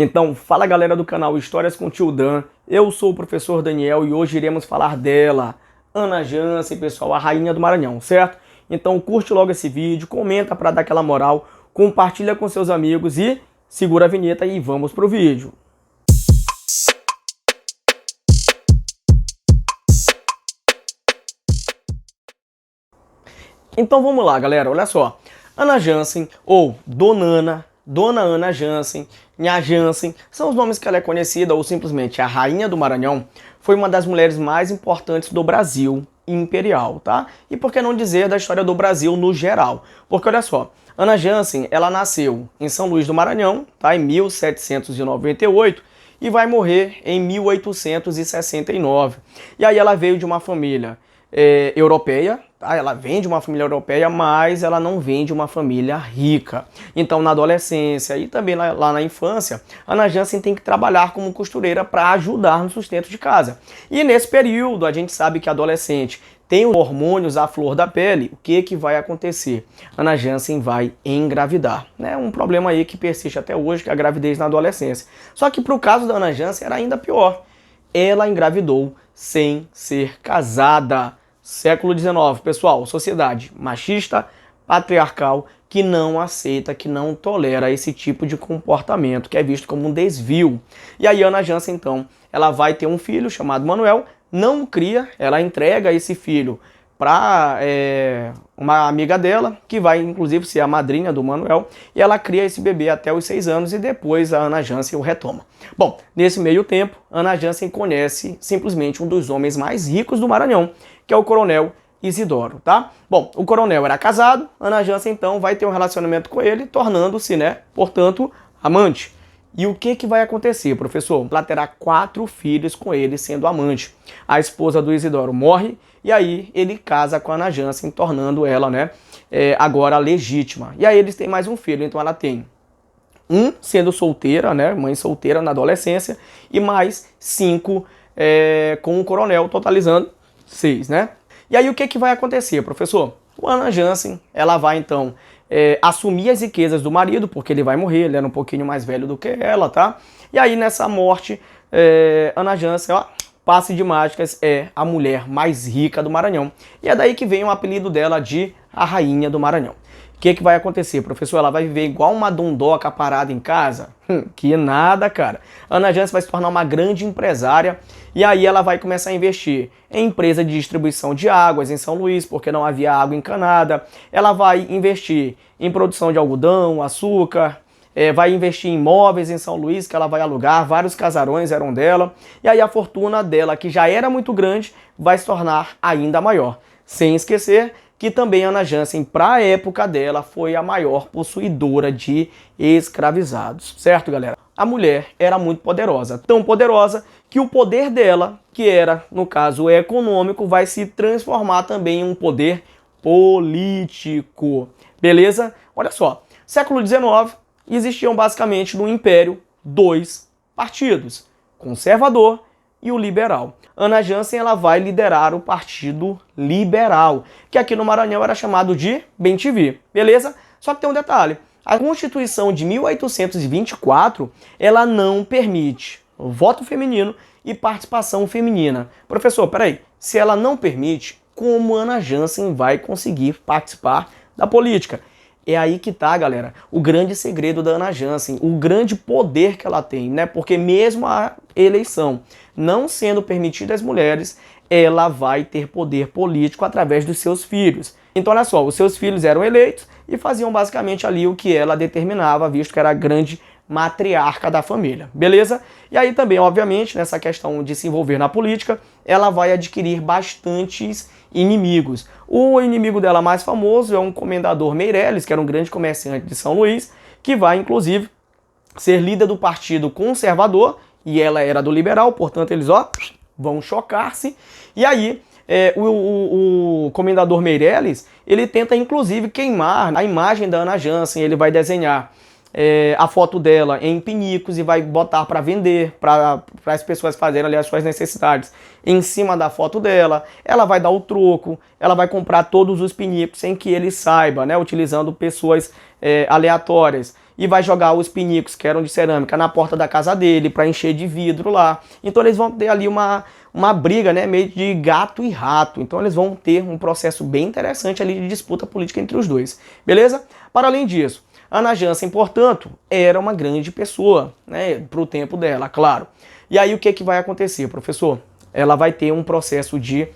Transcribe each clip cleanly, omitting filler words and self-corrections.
Então, fala galera do canal Histórias com Tio Dan, eu sou o professor Daniel e hoje iremos falar dela, Ana Jansen, pessoal, a rainha do Maranhão, certo? Então curte logo esse vídeo, comenta para dar aquela moral, compartilha com seus amigos e segura a vinheta e vamos pro vídeo. Então vamos lá galera, olha só, Ana Jansen ou Dona Ana Jansen, Nha Jansen, são os nomes que ela é conhecida, ou simplesmente a Rainha do Maranhão, foi uma das mulheres mais importantes do Brasil imperial, tá? E por que não dizer da história do Brasil no geral? Porque olha só, Ana Jansen, ela nasceu em São Luís do Maranhão, tá? Em 1798 e vai morrer em 1869. E aí ela veio de uma família europeia, tá? Ela vem de uma família europeia, mas ela não vem de uma família rica. Então, na adolescência e também lá na infância, Ana Jansen tem que trabalhar como costureira para ajudar no sustento de casa. E nesse período, a gente sabe que adolescente tem os hormônios à flor da pele. O que vai acontecer? Ana Jansen vai engravidar, né? Um problema aí que persiste até hoje, que é a gravidez na adolescência. Só que para o caso da Ana Jansen era ainda pior. Ela engravidou sem ser casada. Século XIX, pessoal, sociedade machista, patriarcal, que não aceita, que não tolera esse tipo de comportamento, que é visto como um desvio. E aí Ana Jansen, então, ela vai ter um filho chamado Manuel, não cria, ela entrega esse filho para uma amiga dela, que vai inclusive ser a madrinha do Manuel, e ela cria esse bebê até os 6 anos e depois a Ana Jansen o retoma. Bom, nesse meio tempo, Ana Jansen conhece simplesmente um dos homens mais ricos do Maranhão, que é o Coronel Isidoro, tá? Bom, o coronel era casado, Ana Jansen então vai ter um relacionamento com ele, tornando-se, né, portanto, amante. E o que vai acontecer, professor? Ela terá 4 filhos com ele sendo amante. A esposa do Isidoro morre e aí ele casa com a Ana Jansen, tornando ela, né, agora legítima. E aí eles têm mais um filho, então ela tem um sendo solteira, né, mãe solteira na adolescência, e mais 5 com o coronel, totalizando 6, né? E aí o que vai acontecer, professor? O Ana Jansen, ela vai então assumir as riquezas do marido, porque ele vai morrer, ele era um pouquinho mais velho do que ela, tá? E aí nessa morte, Ana Jansen, ó, passe de mágicas, é a mulher mais rica do Maranhão. E é daí que vem o apelido dela de a Rainha do Maranhão. O que vai acontecer, professor? Ela vai viver igual uma dondoca parada em casa? Que nada, cara. Ana Jansen vai se tornar uma grande empresária e aí ela vai começar a investir em empresa de distribuição de águas em São Luís, porque não havia água encanada. Ela vai investir em produção de algodão, açúcar, vai investir em imóveis em São Luís, que ela vai alugar, vários casarões eram dela. E aí a fortuna dela, que já era muito grande, vai se tornar ainda maior. Sem esquecer que também Ana Jansen, para a época dela, foi a maior possuidora de escravizados, certo, galera? A mulher era muito poderosa, tão poderosa que o poder dela, que era, no caso, econômico, vai se transformar também em um poder político, beleza? Olha só, século XIX, existiam basicamente no Império 2 partidos, conservador e o liberal. Ana Jansen, ela vai liderar o Partido Liberal, que aqui no Maranhão era chamado de Bem-te-vi, beleza? Só que tem um detalhe, a Constituição de 1824, ela não permite voto feminino e participação feminina. Professor, peraí, se ela não permite, como Ana Jansen vai conseguir participar da política? É aí que tá, galera, o grande segredo da Ana Jansen, o grande poder que ela tem, né? Porque mesmo a eleição não sendo permitida às mulheres, ela vai ter poder político através dos seus filhos. Então, olha só, os seus filhos eram eleitos e faziam basicamente ali o que ela determinava, visto que era a grande matriarca da família, beleza? E aí também, obviamente, nessa questão de se envolver na política, ela vai adquirir bastantes inimigos. O inimigo dela mais famoso é um comendador Meireles, que era um grande comerciante de São Luís, que vai, inclusive, ser líder do Partido Conservador, e ela era do Liberal, portanto, eles, ó, vão chocar-se. E aí, o comendador Meireles, ele tenta, inclusive, queimar a imagem da Ana Jansen, ele vai desenhar a foto dela em pinicos e vai botar para vender, para as pessoas fazerem ali as suas necessidades em cima da foto dela. Ela vai dar o troco, ela vai comprar todos os pinicos sem que ele saiba, né, utilizando pessoas aleatórias. e vai jogar os pinicos, que eram de cerâmica, na porta da casa dele para encher de vidro lá. Então eles vão ter ali uma briga, né, meio de gato e rato. Então eles vão ter um processo bem interessante ali de disputa política entre os dois, beleza? Para além disso, Ana Jansen, portanto, era uma grande pessoa, né, para o tempo dela, claro. E aí o que vai acontecer, professor? Ela vai ter um processo de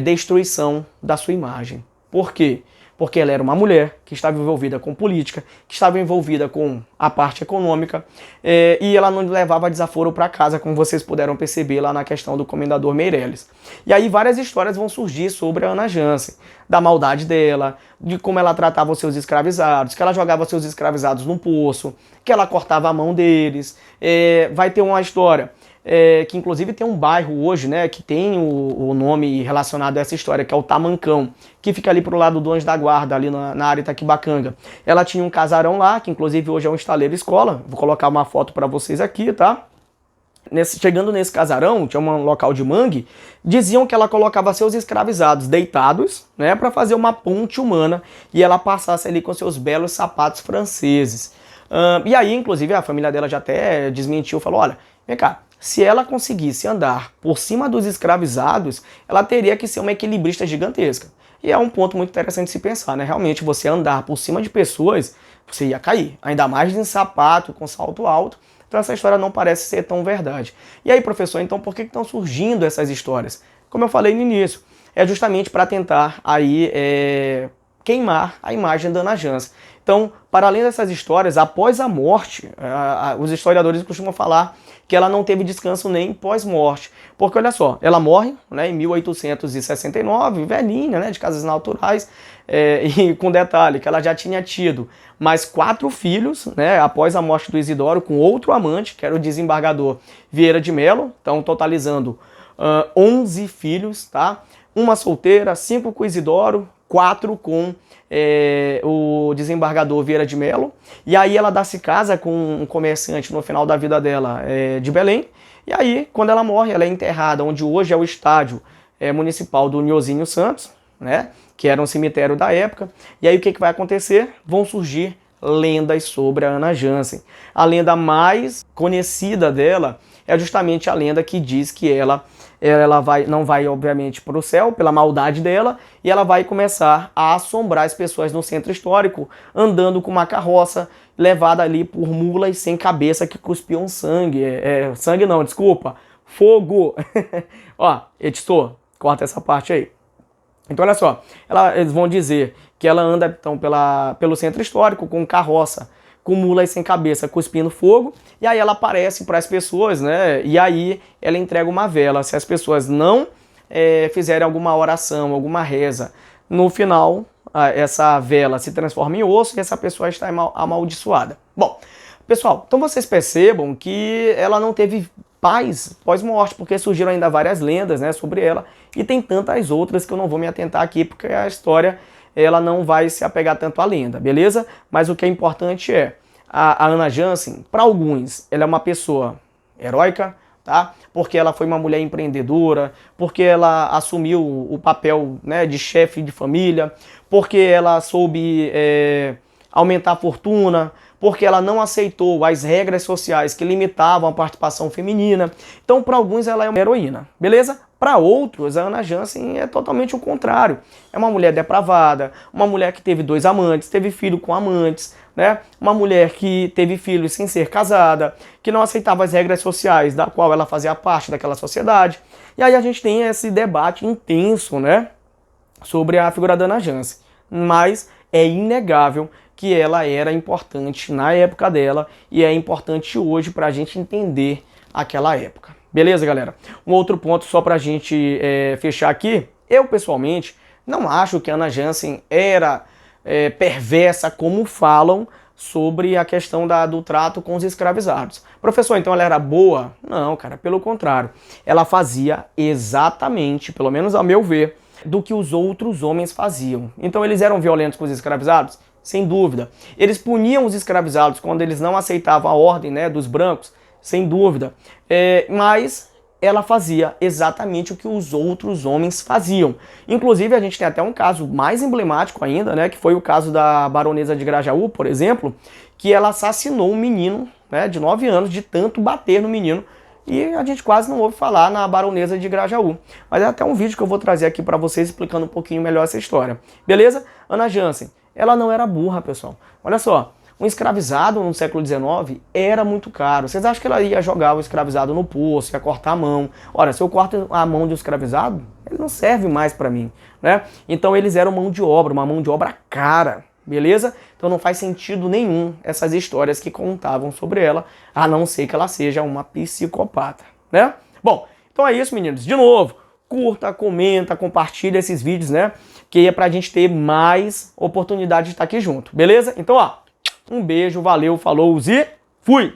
destruição da sua imagem. Por quê? Porque ela era uma mulher que estava envolvida com política, que estava envolvida com a parte econômica, e ela não levava desaforo para casa, como vocês puderam perceber lá na questão do Comendador Meireles. E aí várias histórias vão surgir sobre a Ana Jansen, da maldade dela, de como ela tratava os seus escravizados, que ela jogava seus escravizados num poço, que ela cortava a mão deles. Vai ter uma história que inclusive tem um bairro hoje, né, que tem o nome relacionado a essa história, que é o Tamancão, que fica ali pro lado do Anjo da Guarda, ali na área Itaquibacanga. Ela tinha um casarão lá, que inclusive hoje é um estaleiro escola, vou colocar uma foto para vocês aqui, tá? Chegando nesse casarão, tinha um local de mangue, diziam que ela colocava seus escravizados deitados, né, para fazer uma ponte humana, e ela passasse ali com seus belos sapatos franceses. E aí, inclusive, a família dela já até desmentiu, falou, olha, vem cá, se ela conseguisse andar por cima dos escravizados, ela teria que ser uma equilibrista gigantesca. E é um ponto muito interessante de se pensar, né? Realmente, você andar por cima de pessoas, você ia cair. Ainda mais em sapato, com salto alto. Então essa história não parece ser tão verdade. E aí, professor, então por que estão surgindo essas histórias? Como eu falei no início, é justamente para tentar aí queimar a imagem da Ana Jansen. Então, para além dessas histórias, após a morte, os historiadores costumam falar que ela não teve descanso nem pós-morte. Porque, olha só, ela morre, né, em 1869, velhinha, né, de casas naturais, e com detalhe que ela já tinha tido mais 4 filhos, né, após a morte do Isidoro, com outro amante, que era o desembargador Vieira de Mello, então totalizando 11 filhos, tá? Uma solteira, 5 com o Isidoro, 4 com o desembargador Vieira de Mello, e aí ela se casa com um comerciante no final da vida dela de Belém, e aí quando ela morre, ela é enterrada onde hoje é o estádio municipal do Nhozinho Santos, né, que era um cemitério da época, e aí o que vai acontecer? Vão surgir lendas sobre a Ana Jansen. A mais conhecida dela é justamente a lenda que diz que ela não vai, obviamente, para o céu, pela maldade dela, e ela vai começar a assombrar as pessoas no centro histórico, andando com uma carroça, levada ali por mulas sem cabeça que cuspiam sangue. Sangue não, desculpa, fogo. Ó, editor, corta essa parte aí. Então, olha só, eles vão dizer que ela anda então, pelo centro histórico com carroça, com mulas sem cabeça, cuspindo fogo, e aí ela aparece para as pessoas, né? E aí ela entrega uma vela. Se as pessoas não fizerem alguma oração, alguma reza, no final essa vela se transforma em osso e essa pessoa está amaldiçoada. Bom, pessoal, então vocês percebam que ela não teve paz pós-morte, porque surgiram ainda várias lendas, né, sobre ela, e tem tantas outras que eu não vou me atentar aqui, porque a história ela não vai se apegar tanto à lenda, beleza? Mas o que é importante é, a Ana Jansen, para alguns, ela é uma pessoa heróica, tá? Porque ela foi uma mulher empreendedora, porque ela assumiu o papel, né, de chefe de família, porque ela soube aumentar a fortuna, porque ela não aceitou as regras sociais que limitavam a participação feminina. Então, para alguns, ela é uma heroína, beleza? Para outros, a Ana Jansen é totalmente o contrário. É uma mulher depravada, uma mulher que teve 2 amantes, teve filho com amantes, né? Uma mulher que teve filhos sem ser casada, que não aceitava as regras sociais da qual ela fazia parte daquela sociedade. E aí a gente tem esse debate intenso, né, sobre a figura da Ana Jansen. Mas é inegável que ela era importante na época dela e é importante hoje para a gente entender aquela época. Beleza, galera? Um outro ponto só para a gente fechar aqui. Eu, pessoalmente, não acho que a Ana Jansen era perversa como falam sobre a questão do trato com os escravizados. Professor, então ela era boa? Não, cara, pelo contrário. Ela fazia exatamente, pelo menos ao meu ver, do que os outros homens faziam. Então eles eram violentos com os escravizados? Sem dúvida. Eles puniam os escravizados quando eles não aceitavam a ordem, né, dos brancos? Sem dúvida. Mas ela fazia exatamente o que os outros homens faziam. Inclusive, a gente tem até um caso mais emblemático ainda, né, que foi o caso da baronesa de Grajaú, por exemplo, que ela assassinou um menino, né, de 9 anos, de tanto bater no menino, e a gente quase não ouve falar na Baronesa de Grajaú. Mas é até um vídeo que eu vou trazer aqui para vocês explicando um pouquinho melhor essa história. Beleza? Ana Jansen, ela não era burra, pessoal. Olha só, um escravizado no século XIX era muito caro. Vocês acham que ela ia jogar o escravizado no poço, ia cortar a mão? Ora, se eu corto a mão de um escravizado, ele não serve mais para mim, né? Então eles eram mão de obra, uma mão de obra cara. Beleza? Então não faz sentido nenhum essas histórias que contavam sobre ela, a não ser que ela seja uma psicopata, né? Bom, então é isso, meninos. De novo, curta, comenta, compartilha esses vídeos, né? Que é pra gente ter mais oportunidade de estar aqui junto, beleza? Então, ó, um beijo, valeu, falou e fui!